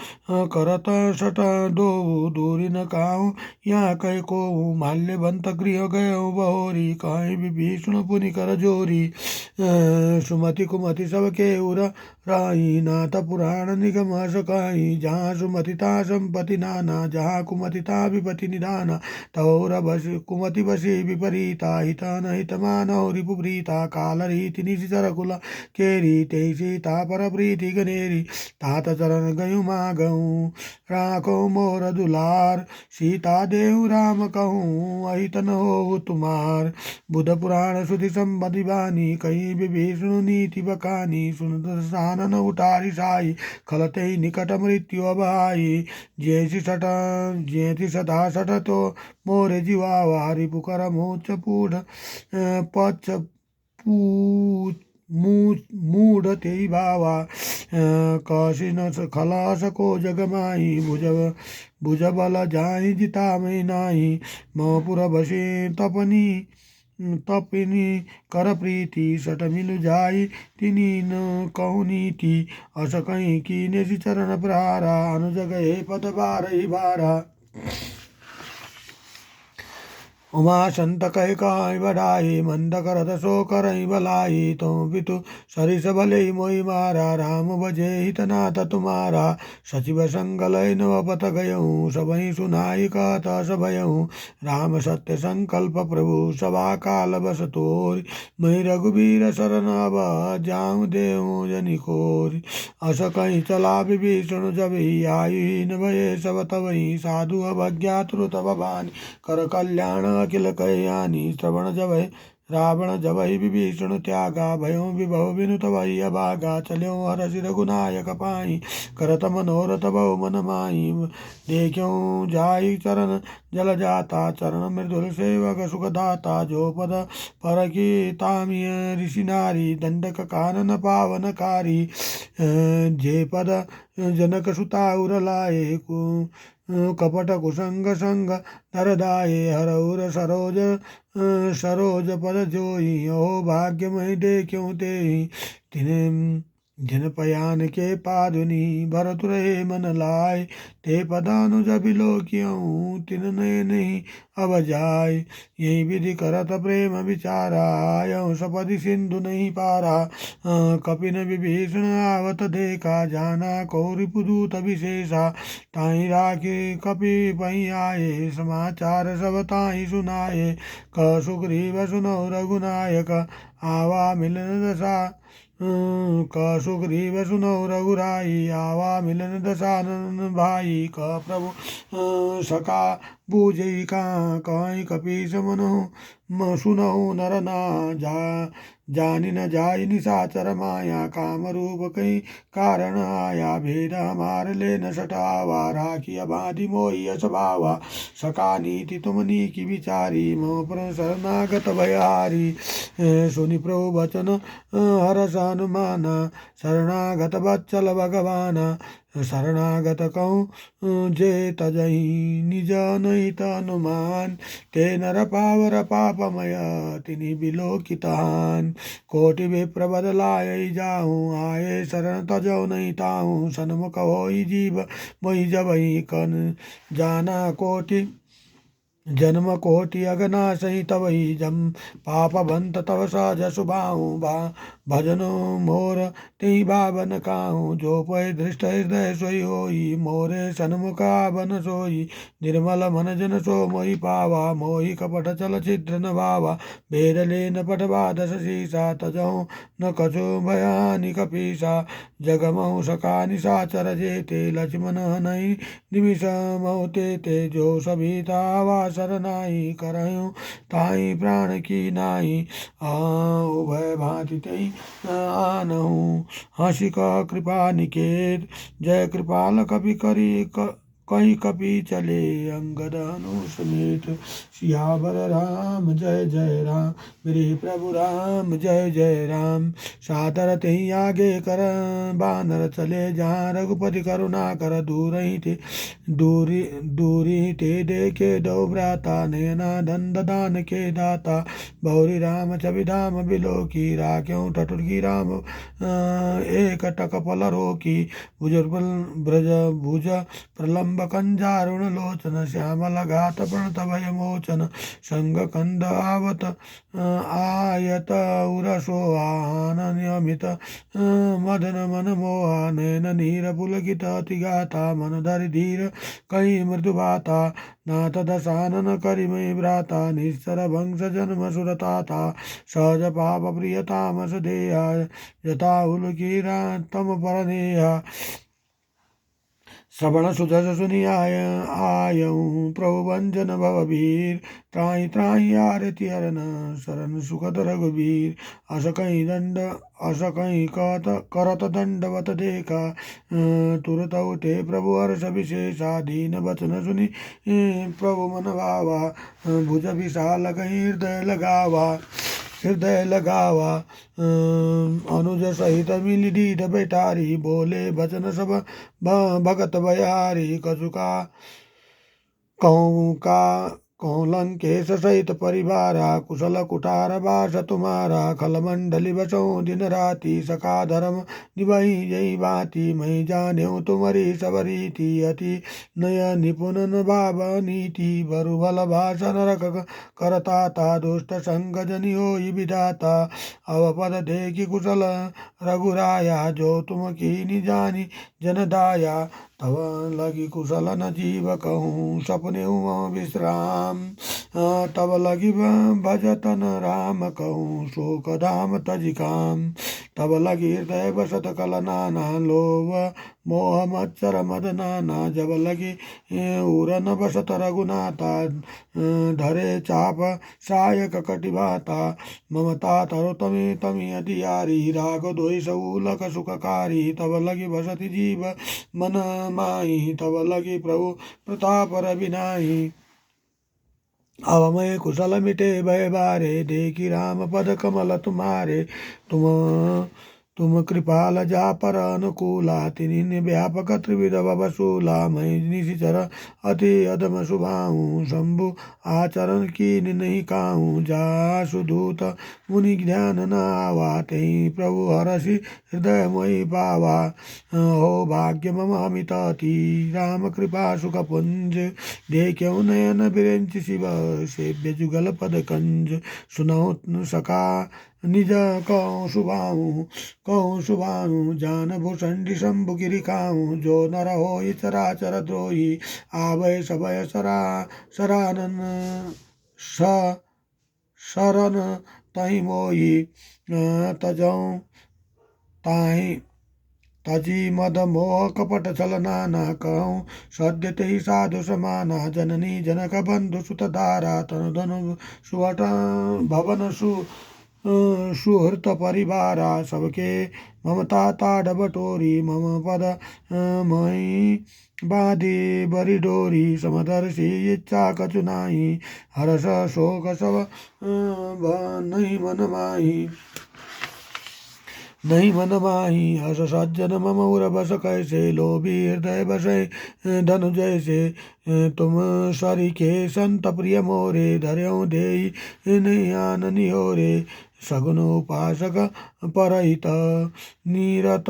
करत सट दो दूरी न काहू यहाँ कह को माल्यवंत गृह गयो बहोरी कहीं विभीषण पुनि कर जोरी सुमति कुमति सबके उर राही नाथ पुराण निगम सकाई जहाँ सुमति ता संपति नाना जहाँ कुमति ता विपति निधाना तौर बस कुमति बसी विपरीता हितान हितमान रिपु प्रीता काल रीति निशिचर कुल केरी ते सीता पर प्रीति गनेरी तात चरण गयु मागऊ राखो मोर दुलार सीता देहु राम कहूँ अहितन हो तुम्हार बुध पुराण श्रुति संबधि बानी कहीं विभीषण नीति बकानी सुन सानन उठारी साई खलते निकट मृत्यु अभाई जैसी सदा सठ तो मोरे जीवा वारी पुकर मोच पूढ़ पच मूढ़ ते भावा कौशिन खलास को जगमाई भुज बल जाहि जिता में नाही मोहपुर बसे तपिनी कर प्रीति सट मिलु जाई तिनी न कहु नीति अस कहीं कीने चरण प्रहारा अनुजग हे पद बारही बारा उमा संत कह काय बढ़ाई मंद करत सो करई भलाई तुम पितु सरिस भले मोहि मारा राम भजे हितनाथ तुम्हारा सचिव संगलय नवपत गयऊँ सबहि सुनाई कहत सभयऊँ राम सत्य संकल्प प्रभु सभा काल बस तोरि मैं रघुबीर शरण अब जाऊँ देऊँ जनि कोरि अस कहीं चला विभीषण जब ही आयुहीन भये सब तवही साधु अवज्ञा तुरत भवानी कर कल्याण अखिल कल्याणी श्रवण जब रावण जब ही विभीषण त्यागा भयो विभव विनुत वही अभागा चलो हरसि रघुनायक पाई करत मनोरथ बहु मन माई देखियो जाई चरण जल जाता चरण मृदुल सेवक सुखदाता जो पद पर की तामिय ऋषि नारी दंडक कानन पावनकारी जे पद जनक सुता उर लाए कपट कुसंग संग धरदाये हरौर सरोज सरोज पद जोई ओ भाग्यमय देखूं ते तिन्हें जिन पयान के पादुनी भरत रहे मन लाय ते पदानुज बिलोक्यऊँ तिन नये नहीं अब जाय यही विधि करत प्रेम विचारा आयऊँ सपदि सिंधु नहीं पारा कपिन विभीषण आवत देखा जाना कौरि पुदूत विशेषा ताई राखी कपि पही आए समाचार सब ताई सुनाए क सुग्रीव सुनो रघुनायक आवा मिलन दशा क सुग्रीव सुनो रघुराई आवा मिलन दशानन भाई क प्रभु सका बूझई का कहीं कपीस मनो सुनहु नर ना जानी न जाय निशाचर माया काम रूप कई कारण आया भेद हमार ले न सटावा राखिया बाधी मोही स्वभावा सका नीति तुम नीकी विचारी मो पर शरणागत भयारी सुनि प्रभु वचन हरस हनुमान शरणागत बच्चल भगवान शरणागत कहूँ जे तजही निज नहित हनुमान ते नर पावर पापमय तिनि बिलोकितान कोटि विप्र बदलाय जाऊँ आए शरण तजौ नहीं ताऊँ सन्मुख होई जीव मोहि जबहि कन जाना कोटि जन्म कोटि अगनाशहि तव ही जम पाप बंत तव सहज सुभाऊ भजनो मोर तेहि भावन काहू जो पय दृष्ट हृदय सोई होई मोरे सन्मुखा बन सोई निर्मल मन जन सो मोहि पावा मोहि कपट चल छिद्र न भावा भेद ले न पटवा दस शीसा तजहु न कछु भयानि कपीसा जगमहु सका निशाचर जेते लक्ष्मण नहीं निमिष मौते ते जो सभी वा शरनाई करयूं ताई प्राण की नाई उभय भांति तई आनहूँ हंसी कह कृपा निकेत जय कृपाल कवि करी कहीं कपि चले अंगद हनु समेत सियावर राम जय जय राम मेरे प्रभु राम जय जय राम सादर तेहि आगे कर बानर चले जहाँ रघुपति करुणा कर दूरी ते देखे दो भ्राता नयना दंड दान के दाता बौरी राम छवि धाम बिलो की राख्यों ठठुर की राम एक टक पल रोकी ब्रज भुज प्रलम्ब कंजारुण लोचन श्यामल घात प्रणत भय मोचन संग कंद आवत आयत उरसो नियमित मदन मन मोहा नयन नीर पुलकित अतिगाता मन धरि धीर कहीं मृदु भाता नाथ दशानन करिमय भ्राता निश्चर वंश जन्म सुरताता सहज पाप प्रियतामस देहा यथा उलकीरा तम परनेहा श्रवण सुजस सुनि आयऊँ प्रभु भंजन भववीर त्राहि त्राहि आरति हरन शरण सुखद रघुवीर अस कहीं करत दंडवत देखा तुरत उठे प्रभु हर्ष विशेषा दीन वचन सुनि प्रभु मन भावा भुज विशाल कहीं हृदय लगावा अनुज सहित मिली दीद बेटारी बोले भजन सब भगत बयारी कछुका कहूँ का कहूँ लंकेश सहित परिवारा कुशल कुठार बास तुम्हारा खल मंडली बसो दिन राति सका धर्म निभई जई बाती मैं जान्यो तुम्हारी सबरीति अति नय निपुण भाव नीति बरु भल भाषण रख करता ता दुष्ट संग जनि होई विधाता अवपद देखी कुशल रघुराया जो तुम की जानी जन दाया तब लगी कुशल न जीव कहूँ सपने विश्राम तब लगी भजतन राम कहूँ शोक धाम तजिकाम तब लगी हृदय बसत कल नाना लोभ मोह मच्छर मद नाना जब लगी उरन बसत रघुनाथा धरे चाप सायक कटिभाता ममता तरो तमी तमी अधियारी राग द्वेष उलक सुखकारी तब लगी बसति जीव मन माही तब लगी प्रभु प्रताप रविनाही अवमय कुशल मिटे भय बारे देखी राम पद कमल तुम्हारे तुम तुम कृपाल जा पर अनुकूला तिनि व्यापक त्रिविध बसूला मैं निशिचर अति अदम शुभाऊँ शंभु आचरण की नहीं काहूँ जा सुदूत मुनि ध्यान न आवा तही प्रभु हरषि हृदय मोहि पावा हो भाग्य मम अमित अति राम कृपा सुख पुंज देख्यौ नयन बिरेंच शिव सेव्य जुगल पद कंज सुनौ सका निज कहूँ शुभाऊँ जान भूषण शंभु गिरि खाऊँ जो नर हो चराचर द्रोही आवय सबय शरानन शरण तहि मोहि तजऊँ ताहि तजी मद मोह कपट छलना न कहूँ सद्य ते साधु समाना जननी जनक बंधु सुत धारा तनु धनु सुवट भवन सुहृत परिवारा सबके ममता ताड़ बटोरी मम पद मई बाधे बरी डोरी समदर्शी इच्छा कछु नाही हर्ष शोक सब नहीं मन माही नहीं मन माही हस सज्जन मम उर बस कैसे लोभी हृदय बसै धनु जैसे तुम सरिखे संत प्रिय मोरे धर्यो देहि नहीं आननि होरे सगुन उपासक परहित निरत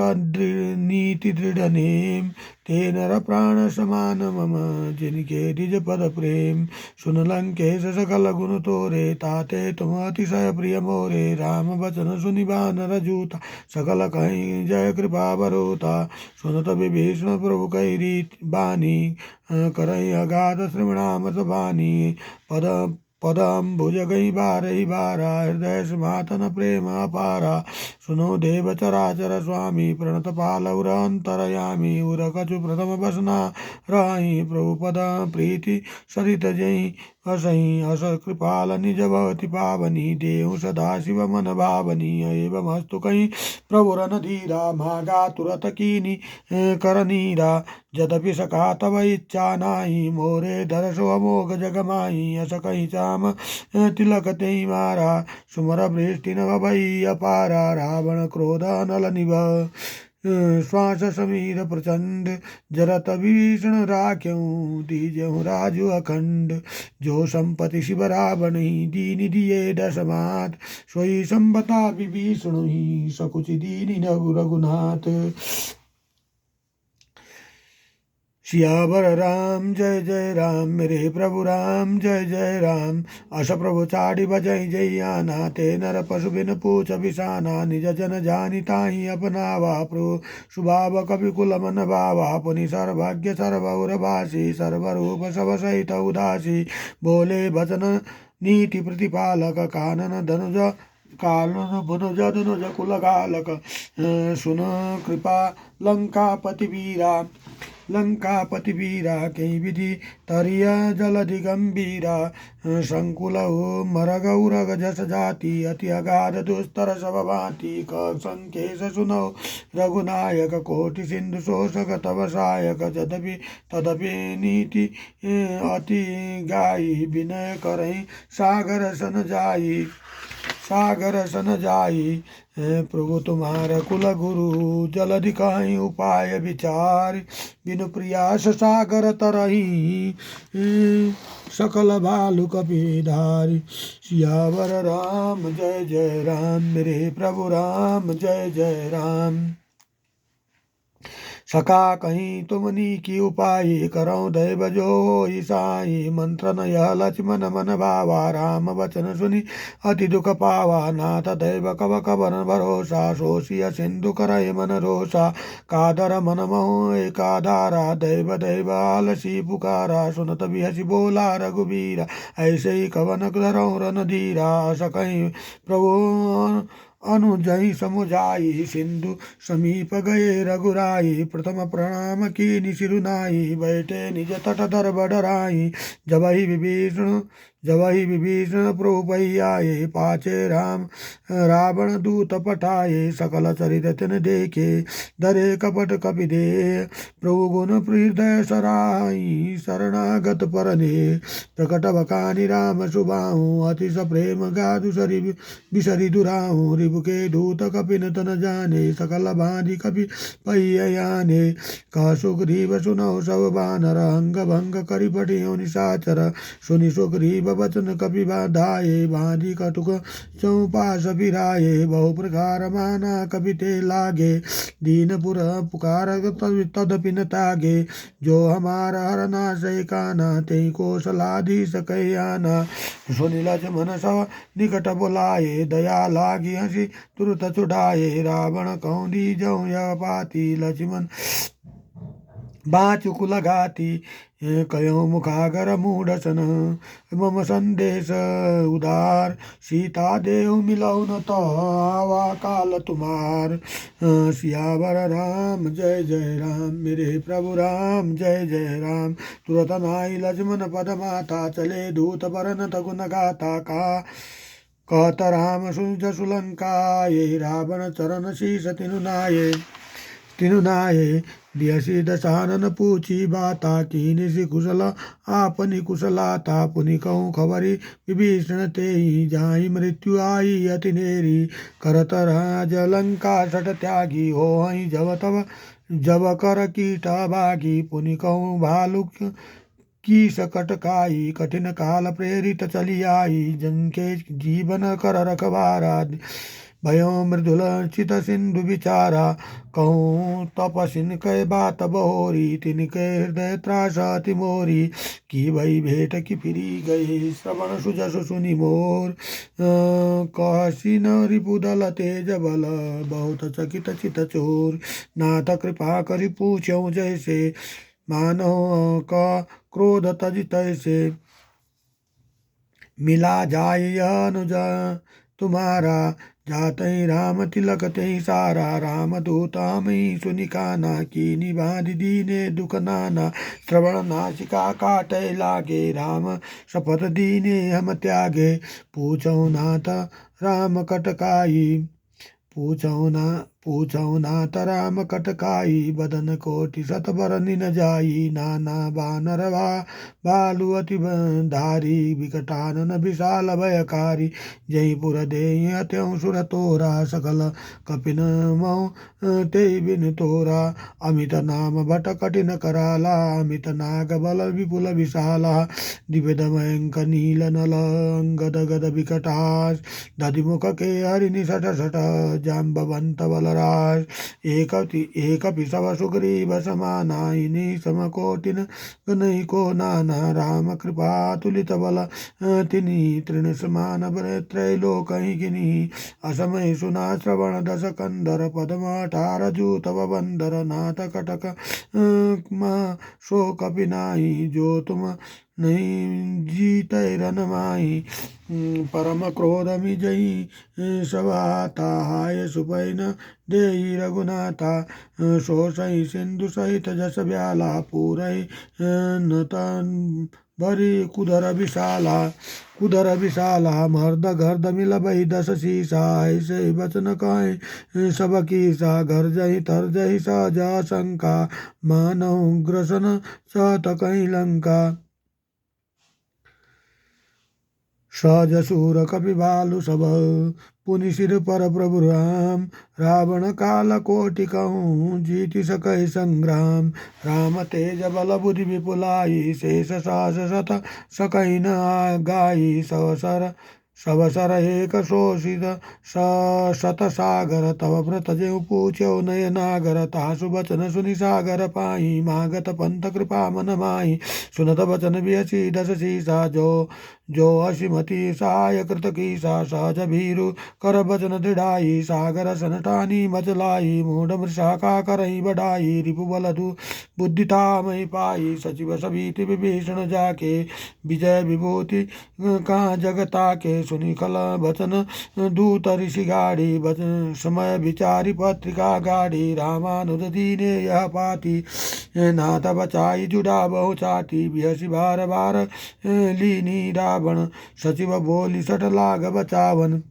नीति दृढ़ नेम ते नर प्राण समान मम जिनके निज पद प्रेम सुन लंकेश सकल गुण तोरे ताते तुम अतिशय प्रिय मोरे राम वचन सुनि बानर जूता सकल कहीं जय कृपा बरोता सुनत विभीषण प्रभु कई रीत बानी करई अगाध श्रवणाम बानी पद पदम्बुज गई बारही बारा हृदय समातन प्रेम अपारा सुनो देव चराचर स्वामी प्रणत पाल उर अंतरयामी उर कछु प्रथम बसना राही प्रभु पद प्रीति सरित जई असही अस कृपाल निज भवति पावनी देहु सदा शिव मन भावनी एवं हस्तु कहीं प्रभु रन धीरा मागा तुरत कीनी करनीरा यद्यपि सका तव इच्छा नाही मोरे दर्शो अमोघ जगमाही अस कहीं चाम तिलक तेई मारा सुमर वृष्टि नभ भई अपारा रावण क्रोध नल निभ श्वास समीर प्रचंड जरत विभीषण राख्यऊ दीजहु राजु अखंड जो संपति शिव रावण ही दीनि दिए दशमात सोई संबता विभीषण ही सकुचि दीनि रघुनाथ सियावर राम जय जय राम मेरे प्रभु राम जय जय राम अस प्रभु चाड़ी बजई जैयाना ते नर पशु बिन पूछ बिसाना निज जन जानी ताही अपनावा प्रभु सुभाव कवि कुल मन भावा पुनि सर्वज्ञ सर्वौरभासी सर्वरूप सब सहित उदासी बोले भजन नीति प्रतिपालक कानन धनुज कालन भुनुज धनुज कुल गालक सुन कृपा लंकापति वीरा लंकापति वीरा कई विधि तरिया जलधि गंभीरा संकुल मरगौरग जस जाति अति अगाध दुस्तर सब भांति संकेश सुनो रघुनायक कोटि सिंधु शोषक तव सायक जदपि तदपि नीति अति गाई विनय करई सागर सन जाई प्रभु तुम्हारा कुल गुरु जलधि कहीं उपाय विचार बिनु प्रयास सागर तरही सकल भालु कपिधारी सियावर राम जय जय राम मेरे प्रभु राम जय जय राम सका कहीं तुमनी की उपाय करो दैव जो ईसाई मंत्र न यह लक्ष्मण मन भावा राम वचन सुनि अति दुख पावा नाथ दैव कव कवन भरोसा शोषिय सिंधु करय मन रोषा कादर मन मोह एकाधारा दैव दैव आलसी पुकारा सुनत बिहसी बोला रघुबीरा ऐसे ही कवन धरो रन धीरा सकहीं प्रभु अनुजई समुझाई सिंधु समीप गए रघुराई प्रथम प्रणाम की निशिरुनाई बैठे निज तट दर बडराई जब ही विभीषण जब ही विभीषण प्रभु पै आए, पाचे राम रावण दूत पठाए, सकल चरित तिन देखे, धरे कपट कपि दे, प्रभु गुण हृदय सराई, शरणागत परने, प्रकट बखानी राम सुबाहु, अतिश प्रेम गाधु सरि बिसरि दुराहु, रिबुके दूत कपिन तन जाने, सकल भांति कपि पैयाने, कह सुग्रीव सुनौ सब बानर, अंग भंग करि पठियो निशाचर, सुनि सुग्रीव वचन कपि बाधाये, भांति कटुक चौपास फिराये, बहु प्रकार माना कपि ते लागे, दीन पुकार तदपि न तागे, जो हमारा हरना सही काना, ते कौशलाधीश कही आना, सुनि लक्ष्मण सब निकट बुलाए, दया लागी हंसी तुरत छुड़ाए, रावण कहूँ दीजौ यह पाती, लक्ष्मण बाँचु कुल घाती, कयो मुखागर मूढ़सन, मम संदेश उदार, सीता देव मिलौ न तो आवा काल तुम्हार, सियावर राम जय जय राम, मेरे प्रभु राम जय जय राम, तुरत नाई लक्ष्मण पद माता, चले दूत बरन तगुन गाता का, कहत राम सुज सुलंका, ये रावण चरण शीस तिनु नाये, बियसी दशानन पूछी बाता, कीनि कुशल आपनि कुशलाता, पुनि कहूँ खबरी विभीषण तेहि, जाहि मृत्यु आई अति नेरी, करत राज लंका सट त्यागी, हो हई जब कर कीट भागी, पुनि कहूँ भालु की सकट काई, कठिन काल प्रेरित चली आई, जनके जीवन कर रखवारा, भयो मृदुल चित सिंधु विचारा, कहूँ तपसिन कै बात बहोरी, तिनके हृदय त्रास अति मोरी, की भई भेंट की फिरी गई, श्रवण सुजस सुनि मोर, कहसी न रिपुदल तेज बल, बहुत चकित चित चोर, नाथ कृपा करि पूछ्यौ जैसे, मानो का क्रोध तज तैसे, मिला जाय यह अनुज तुम्हारा, जातहि राम तिलक तहि सारा, राम दूतामि सुनिकाना, कीनि बाधि दीने दुख नाना, श्रवण नासिका काटय लागे, राम शपथ दीने हम त्यागे, पूछौ नाथ राम कटकाई, पूछौ नाथ राम कटकाई, बदन कोटि सत बरनि न जाई, नाना बानर भालु अति धारी, विकटानन विशाल भयकारी, जयपुर देहि हत्यौ सुर तोरा, सकल कपिन मऊ ते बिन तोरा, अमित नाम भट कठिन कराला, अमित नाग बल विपुल विशाला, दिव्य दमयंक नील नल अंगद गद विकटास, दधिमुख के हरि निसट सट, जाम्बवंत बलराज, एक पिसव सुग्रीव समाना, इनि समकोटिन गनई को नाना, राम कृपा तुलित बल तिनि, तृण समान बल त्रैलोक किनि, असमय सुना श्रवण दस कंदर, पद्म अठार जू तव बंदर, नाथ कटक शोक बिनाई, जो तुम नहीं जीते रन माही, परम क्रोध मिजई सवाता, हाय सुपैन देहि रघुनाथा, सोसई सिंधु सहित जस ब्याला, पूरई नतन भरी कुदर विशाला, मर्द गर्द मिल बही दस शीसा, ऐसे वचन कहे सब कीसा, घर जही तर जही सहजा शंका, मानव ग्रसन सहत कहीं लंका, सहज सूर कपि भालु सब, पुनि सिर पर प्रभु राम, रावण काल कोटि कहूँ, जीति सकै संग्राम, राम तेज बल बुद्धि विपुलाई, शेष साहस सत सकै न गाई, सवसर एक शोषित शत सागर, तव व्रत जेउ पूछ्यौ नय नागर, तासु बचन सुनि सागर पाई, मागत पंथ कृपा मन माही, सुनत बचन बियसी दस शीसा, जो असिमति सहाय कृत कीसा, सहज भीरु कर बचन दृढ़ाई, सागर सनटानी मचलाई, मूढ़ मृषा का करई बढ़ाई, रिपु बल बुद्धि तामहि पाई, सचिव सबीति विभीषण जाके, विजय विभूति कहाँ जगता के, सुनि खल वचन दूत ऋषि गाडी वचन समय विचारी पत्रिका गाडी रामानुज दीने यह पाती नाथ बचाई जुड़ा बहु चाटी बिहसी बार बार लीनी रावण सचिव बोली सट लाग बचावन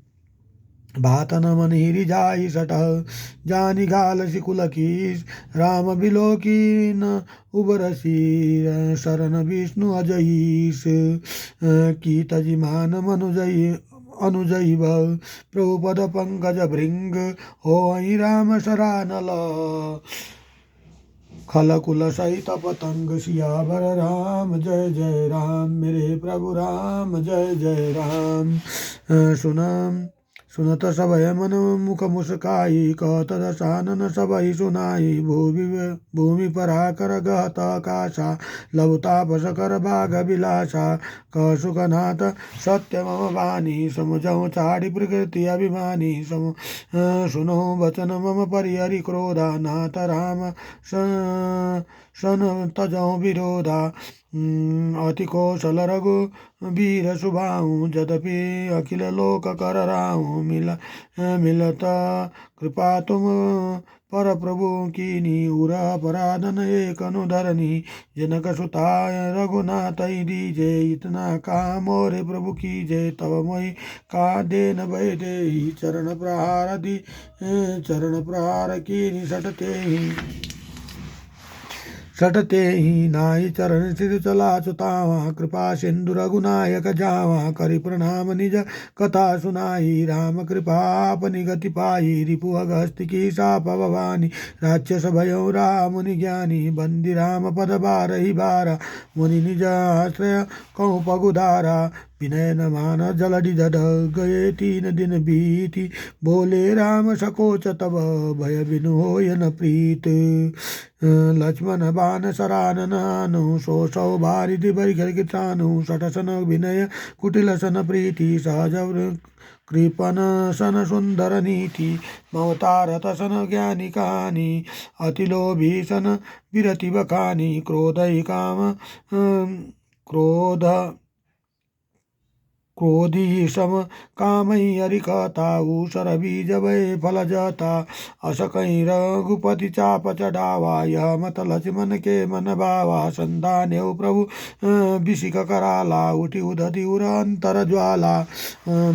भातन मन हिरी जाई सटह जानी घाल सिकुल की राम बिलो की न उबरसी शरण विष्णु अजईस की तजिमान मनुजई अनुजैव प्रभुपद पंकज भृंग हो राम शरानल खलकुल सहित पतंग सियावर राम जय जय राम मेरे प्रभु राम जय जय राम सुनत सबय मन मुख मुस्काई कहत दशानन सबहि सुनाई भूमि पराकर गहत आकाशा लघु तापस कर बाघ विलासा कह सुखनाथ सत्य मम वाणी समुझौ चारि प्रकृति अभिमानी सुनो वचन मम परिहरि क्रोधा नाथ राम सन तजौ विरोधा अति कौशल रघु वीर सुभाऊ जदपि अखिल लोक कर राहू मिलता कृपा तुम पर प्रभु कीनी उर अपराधन एक अनुधरनी जनक सुताय रघुनाथ दीजे इतना काम मोरे प्रभु की जय तब मोहि का देन भय दे चरण प्रहार कीनी सटते ही नाई चरण सिर चला चुतावा कृपा सिंधु रघुनायक जावा करि प्रणाम निज कथा सुनाई राम कृपा अपनी गति पाई रिपु अगस्त्य की साप भवानी राक्षस भयो राम मुनि ज्ञानी बंदी राम पद बारहि बारा मुनि निज आश्रय कहूँ पगुधारा विनय न मान जलधि जड गए 3 दिन बीती बोले राम सकोच तब भय बिनु होय न प्रीत लक्ष्मण बाण सराननानु सो बारिधि बरिखर कितानु सटसन विनय कुटिल सन प्रीति सहज कृपन सन सुंदर नीति ममतारत सन ज्ञानी कहानी अति लोभी सन विरति बखानी क्रोधि काम क्रोध क्रोधी सम कामई हरिकताऊ सरबीज भय फल जाता अस कहीं रघुपति चाप चढ़ावा यह मत लक्ष्मण के मन भावा संतान प्रभु बिशिक कराला उठी उदधि उर अंतर ज्वाला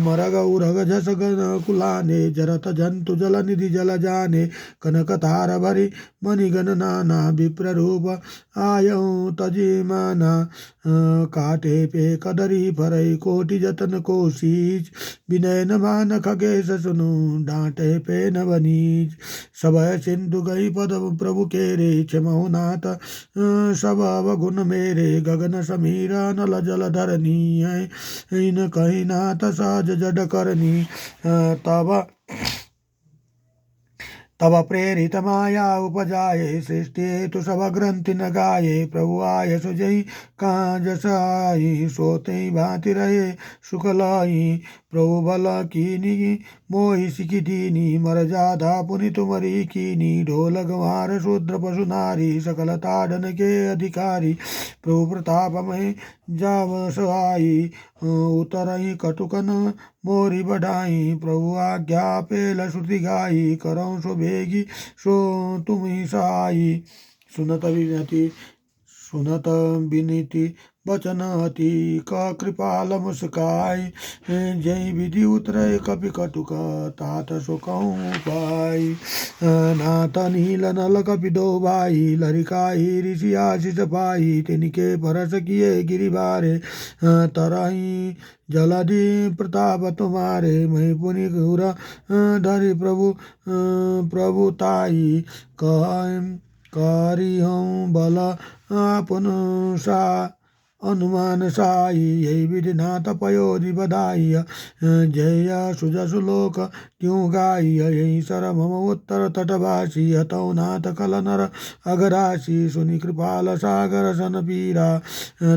मरग उरग जस गन कुलाने जरत जंतु जल निधि जल जाने कनक तार भरी मणिगण नाना विप्र रूप आयऊ तजिमाना काटे पे कदरी फरई कोटि जतन कोशीज विनय न मान खगेश सुनु डांटे पे न बनीज सब सिंधु गई पद प्रभु के रे क्षमो नाथ सब अवगुण मेरे गगन समीरा नल जल धरनी इन कही नाथ सहज जड करनी तब प्रेरित माया उपजाये सृष्टि हेतु सब ग्रंथि न गाये प्रभु आय सुजई काज साई सोते भांति रहे सुखलाई प्रभु बल कीनी मोहि सिखी दीनी मर जाधा पुनि तुमरी कीनी ढोल गंवार शूद्र पशु नारी सकल ताड़न के अधिकारी प्रभु प्रताप में जाव सहाई उतरई कटुकन मोरी बढ़ाई प्रभु आज्ञा पेल श्रुति गाई करौ सो भेगी सो तुम ही सहाई सुनत विनीति बचन अति क कृपाल मुस्काई जय विधि उतरे कपि कटुक तात सो कहूँ पाई नाथ नील नल कपि दो भाई लरिकाई ऋषि आशीष पाई तिनके परस किए गिरिबारे तरही जलधि प्रताप तुम्हारे मही पुनि घूर धरि प्रभुताई करी हूँ बल आपन सा अनुमान साई यही विधि नाथ पयोधि बधाई जय सुजसु लोक क्यों गाई यही सर मम उत्तर तटवासी हतौ नाथ कल नर अघरासी सुनि कृपाल सागर सन पीरा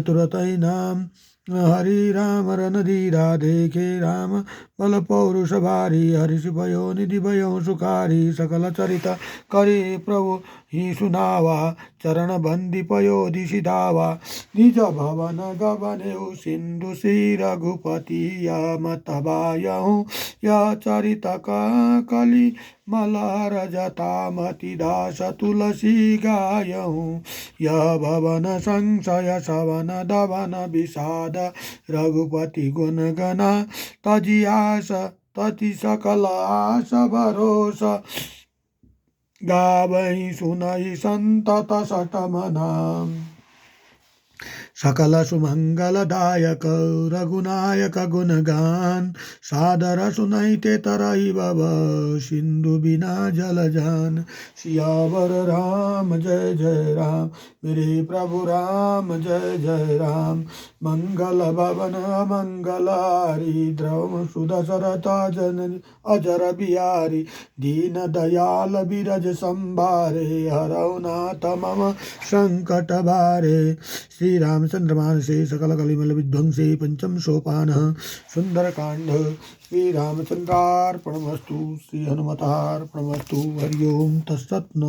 तुरत ही नाम हरि राम रणधीरा देखे राम बल पौरुष भारी हर्ष भयो निधि भयो सुखारी सकल चरित करे प्रभु ही सुनावा चरण बंदी पयो दिशि धावा निज भवन गबनेऊ सिंधु श्री रघुपति या मतबायऊ या चरित कली मलहर जटामति दास तुलसी गायऊ यह भवन संशय सवन दवन विषाद रघुपति गुण गना तजी आस तति सकल आस भरोस गावहि सुनहि संतत सटमना सकल सुमंगलदायक रघुनायक गुणगान सादर सुनैते तरहि भव सिंधु बिना जल जान सियावर राम जय जय राम मेरे प्रभु राम जय जय राम मंगल भवन मंगल हारी द्रवम सुदशरथ जननी अजर बिहारी दीन दयाल बिरज संभारे हरौ नाथ मम संकट भारे श्री रामचंद्र मानसे सकल कलिमल विध्वंसे पंचम सोपान सुंदरकांड श्री रामचंद्रार्पणमस्तु श्री हनुमतार्पणमस्तु हरि ओम तत्सत्।